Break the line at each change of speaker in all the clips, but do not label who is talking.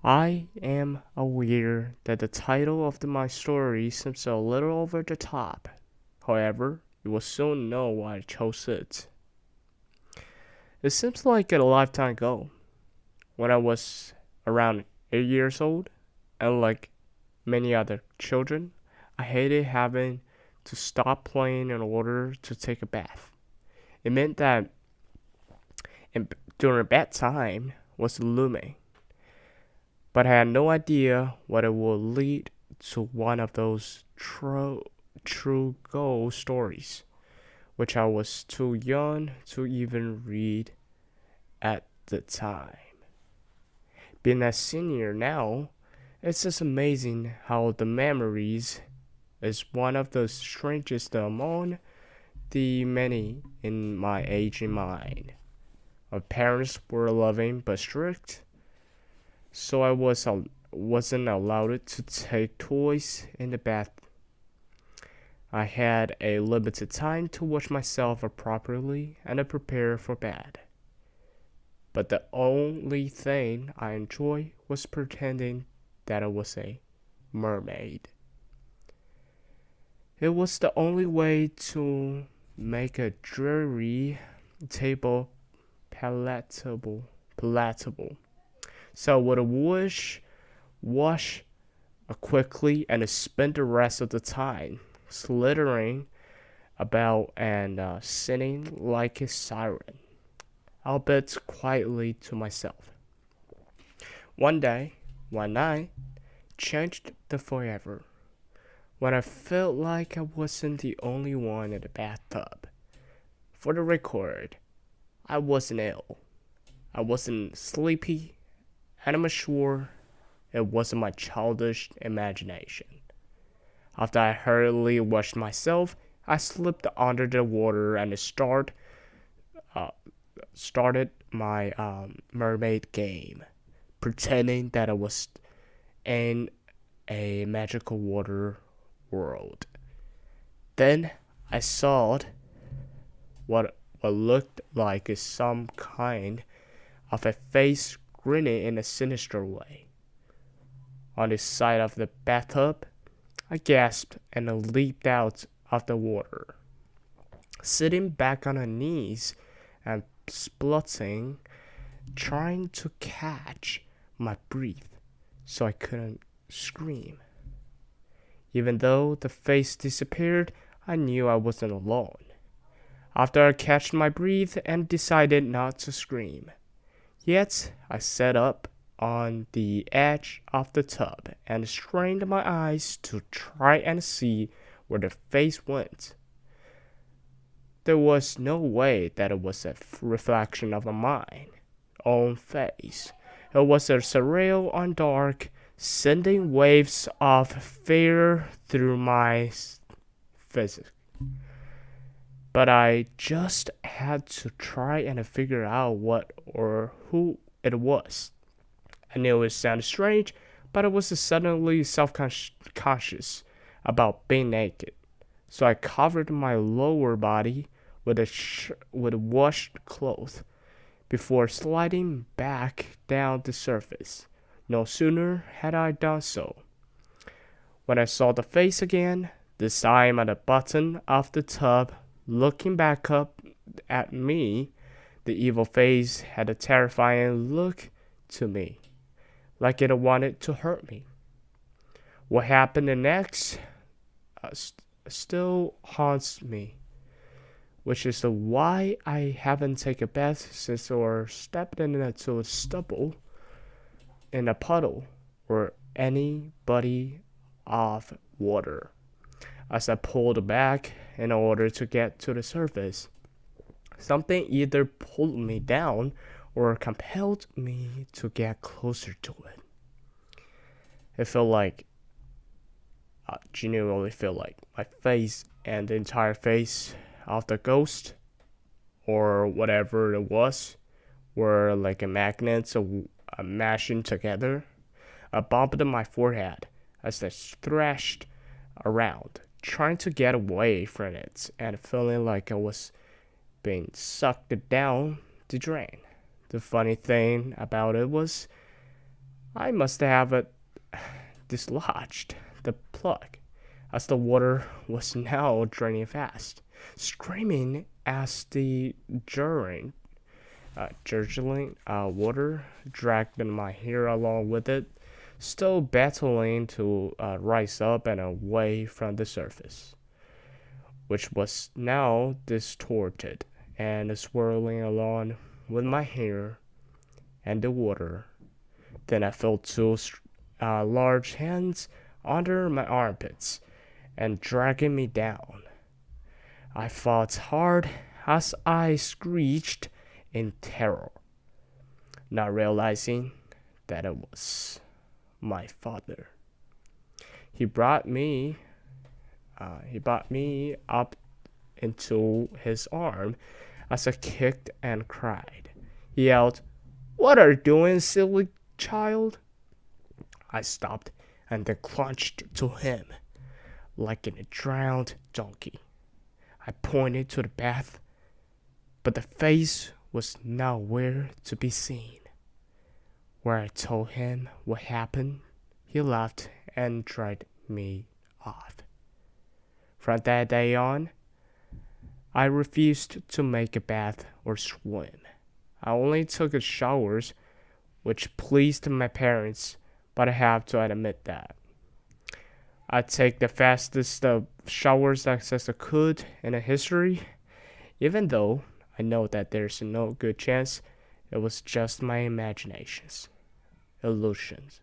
I am aware that the title of my story seems a little over the top. However, you will soon know why I chose it. It seems like a lifetime ago, when I was around 8 years old, and like many other children, I hated having to stop playing in order to take a bath. It meant that during bedtime was looming, but I had no idea what it would lead to one of those true ghost stories, which I was too young to even read at the time. Being a senior now, it's just amazing how the memories is one of the strangest among the many in my aging mind. My parents were loving but strict, so wasn't allowed to take toys in the bath. I had a limited time to wash myself properly and to prepare for bed. But the only thing I enjoyed was pretending that I was a mermaid. It was the only way to make a dreary table palatable. So I would wash quickly and spend the rest of the time slithering about and singing like a siren, albeit quietly to myself. One night, changed the forever, when I felt like I wasn't the only one in the bathtub. For the record, I wasn't ill. I wasn't sleepy, and I'm sure it wasn't my childish imagination. After I hurriedly washed myself, I slipped under the water and started my mermaid game, pretending that I was in a magical water world. Then I saw what looked like some kind of a face grinning in a sinister way. On the side of the bathtub, I gasped and leaped out of the water. Sitting back on her knees and splutting, trying to catch my breath so I couldn't scream. Even though the face disappeared, I knew I wasn't alone. After I catched my breath and decided not to scream. Yet I sat up on the edge of the tub and strained my eyes to try and see where the face went. There was no way that it was a reflection of my own face. It was a surreal and dark, sending waves of fear through my physics. But I just had to try and figure out what or who it was. I knew it sounded strange, but I was suddenly self-conscious about being naked. So I covered my lower body with washed clothes before sliding back down the surface. No sooner had I done so, when I saw the face again, this time at the bottom of the tub, looking back up at me. The evil face had a terrifying look to me, like it wanted to hurt me. What happened next still haunts me, which is why I haven't taken a bath since or stepped into a stubble in a puddle or any body of water. As I pulled back in order to get to the surface, something either pulled me down or compelled me to get closer to it. It felt like, genuinely felt like my face and the entire face of the ghost, or whatever it was, were like a magnet mashing together. I bumped my forehead as I thrashed around, trying to get away from it and feeling like I was being sucked down the drain. The funny thing about it was I must have dislodged the plug, as the water was now draining fast, screaming as the gurgling water dragged my hair along with it, still battling to rise up and away from the surface, which was now distorted and swirling along with my hair and the water. Then I felt two large hands under my armpits and dragging me down. I fought hard as I screeched in terror, not realizing that it was my father. He brought me up into his arm as I kicked and cried. He yelled, "What are you doing, silly child?" I stopped and then clutched to him like a drowned donkey. I pointed to the bath, but the face was nowhere to be seen. Where I told him what happened, he laughed and dried me off. From that day on, I refused to make a bath or swim. I only took showers, which pleased my parents, but I have to admit that I take the fastest showers as I could in history, even though I know that there's no good chance it was just my imaginations, illusions.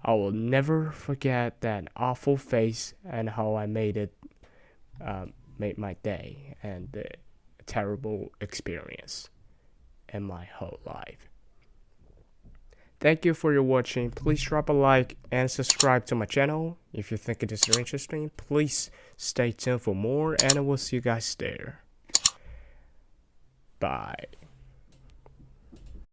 I will never forget that awful face and how I made my day and the terrible experience in my whole life. Thank you for your watching. Please drop a like and subscribe to my channel. If you think it is interesting, please stay tuned for more and I will see you guys there. Bye.